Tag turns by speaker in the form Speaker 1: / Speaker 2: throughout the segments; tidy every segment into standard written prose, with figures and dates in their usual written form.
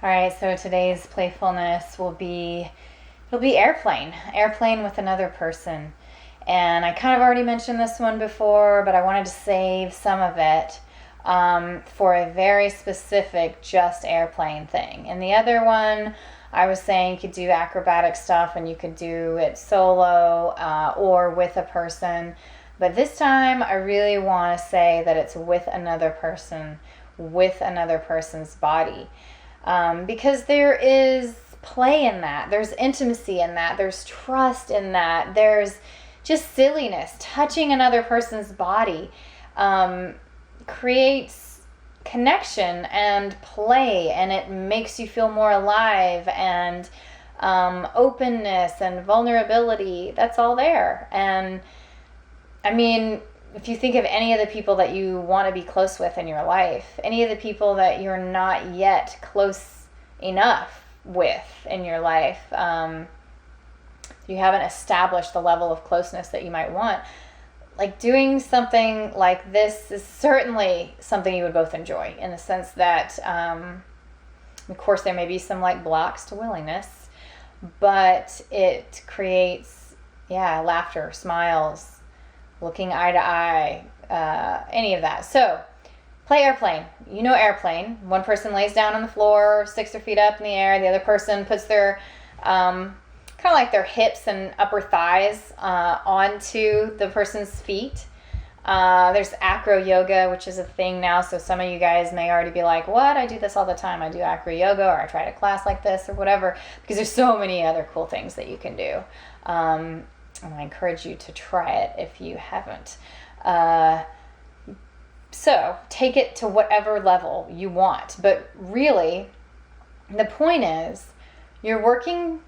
Speaker 1: All right, so today's playfulness it'll be airplane with another person. And I kind of already mentioned this one before, but I wanted to save some of it for a very specific just airplane thing. And the other one, I was saying you could do acrobatic stuff and you could do it solo or with a person. But this time I really want to say that it's with another person, with another person's body. Because there is play in that, there's intimacy in that, there's trust in that, there's just silliness. Touching another person's body creates connection and play, and it makes you feel more alive, and openness and vulnerability, that's all there. And I mean, if you think of any of the people that you want to be close with in your life, any of the people that you're not yet close enough with in your life, you haven't established the level of closeness that you might want, like doing something like this is certainly something you would both enjoy, in the sense that, of course, there may be some like blocks to willingness, but it creates, laughter, smiles, looking eye to eye, any of that. So play airplane. You know airplane. One person lays down on the floor, sticks their feet up in the air. The other person puts their kind of like their hips and upper thighs onto the person's feet. There's acro yoga, which is a thing now. So some of you guys may already be like, what? I do this all the time. I do acro yoga, or I try a class like this or whatever, because there's so many other cool things that you can do. And I encourage you to try it if you haven't. So take it to whatever level you want. But really, the point is, you're working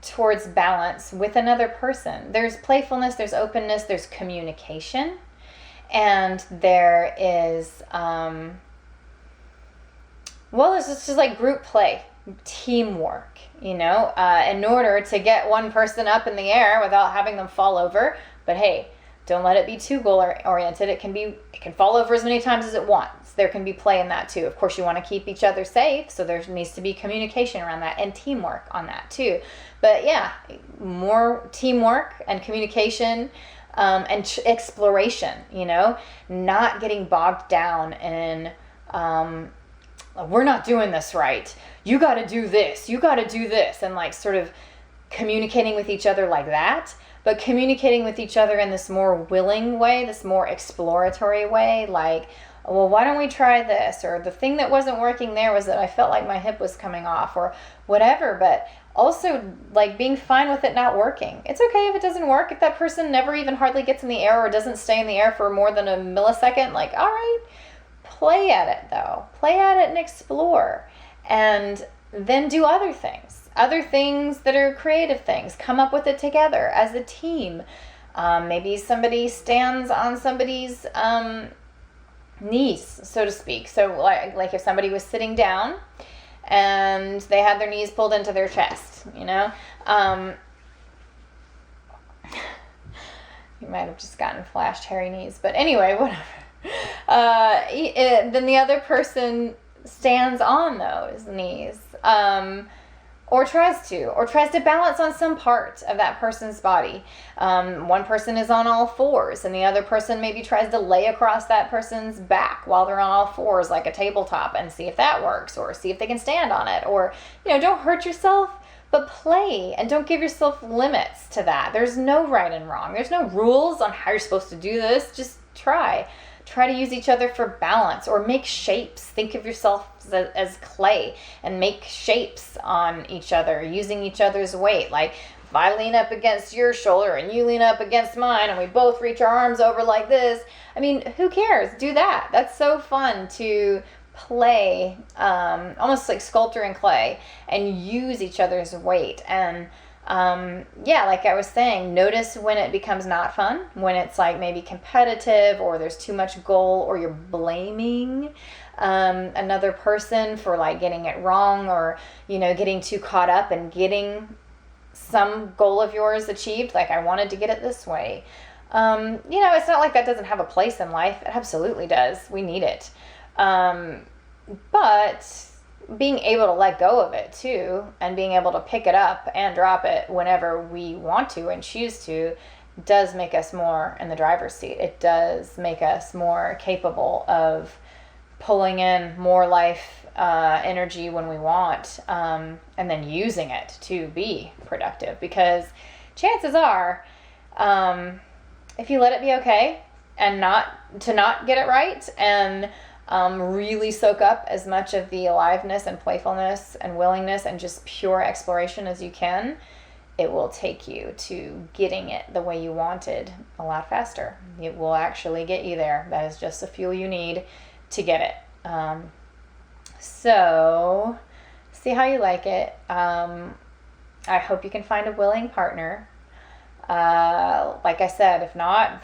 Speaker 1: towards balance with another person. There's playfulness, there's openness, there's communication, and there is, it's just like group play, teamwork. In order to get one person up in the air without having them fall over. But hey, don't let it be too goal oriented. It can fall over as many times as it wants. There can be play in that too. Of course, you want to keep each other safe, so there needs to be communication around that and teamwork on that too. But more teamwork and communication and exploration. Not getting bogged down in we're not doing this right. You got to do this. You got to do this. And like sort of communicating with each other like that, but communicating with each other in this more willing way, this more exploratory way. Like, well, why don't we try this? Or the thing that wasn't working there was that I felt like my hip was coming off, or whatever. But also like being fine with it not working. It's okay if it doesn't work. If that person never even hardly gets in the air or doesn't stay in the air for more than a millisecond, like, all right, play at it though. Play at it and explore. And then do other things that are creative things. Come up with it together as a team. Maybe somebody stands on somebody's knees, so to speak. So like if somebody was sitting down and they had their knees pulled into their chest, you might have just gotten flashed hairy knees. But anyway, whatever. Then the other person stands on those knees, or tries to balance on some part of that person's body. One person is on all fours, and the other person maybe tries to lay across that person's back while they're on all fours like a tabletop, and see if that works, or see if they can stand on it. Or don't hurt yourself, but play, and don't give yourself limits to that. There's no right and wrong. There's no rules on how you're supposed to do this. Just try to use each other for balance, or make shapes. Think of yourself as clay and make shapes on each other using each other's weight. Like if I lean up against your shoulder and you lean up against mine and we both reach our arms over like this, I mean, who cares? Do that. That's so fun to play, almost like sculpture and clay, and use each other's weight. And like I was saying, notice when it becomes not fun, when it's like maybe competitive, or there's too much goal, or you're blaming another person for like getting it wrong, or getting too caught up and getting some goal of yours achieved. Like, I wanted to get it this way. It's not like that doesn't have a place in life. It absolutely does. We need it. But being able to let go of it too, and being able to pick it up and drop it whenever we want to and choose to, does make us more in the driver's seat. It does make us more capable of pulling in more life energy when we want, and then using it to be productive. Because chances are, if you let it be okay and not get it right, and really soak up as much of the aliveness and playfulness and willingness and just pure exploration as you can, it will take you to getting it the way you wanted a lot faster. It will actually get you there. That is just the fuel you need to get it. So see how you like it. I hope you can find a willing partner. Like I said, if not,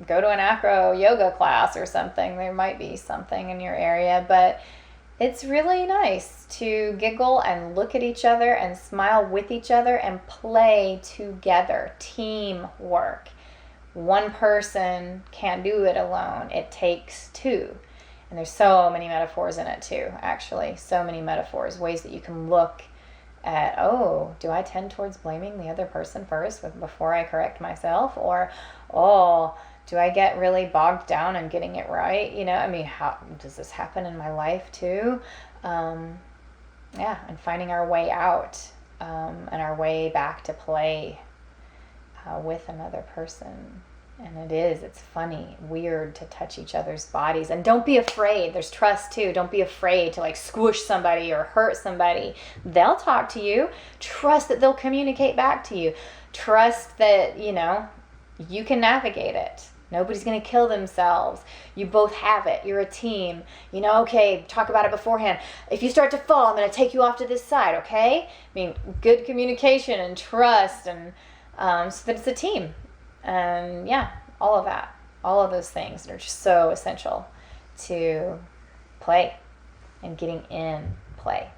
Speaker 1: go to an acro yoga class or something. There might be something in your area, but it's really nice to giggle and look at each other and smile with each other and play together. Teamwork. One person can't do it alone. It takes two. And there's so many metaphors in it too, actually. So many metaphors, ways that you can look at, oh, do I tend towards blaming the other person first before I correct myself? Or, oh, do I get really bogged down in getting it right? You know, I mean, how does this happen in my life too? And finding our way out, and our way back to play with another person. And it's funny, weird to touch each other's bodies. And don't be afraid. There's trust too. Don't be afraid to like squish somebody or hurt somebody. They'll talk to you. Trust that they'll communicate back to you. Trust that, you can navigate it. Nobody's going to kill themselves. You both have it. You're a team. Okay, talk about it beforehand. If you start to fall, I'm going to take you off to this side, okay? I mean, good communication and trust, and so that it's a team. And all of that. All of those things are just so essential to play and getting in play.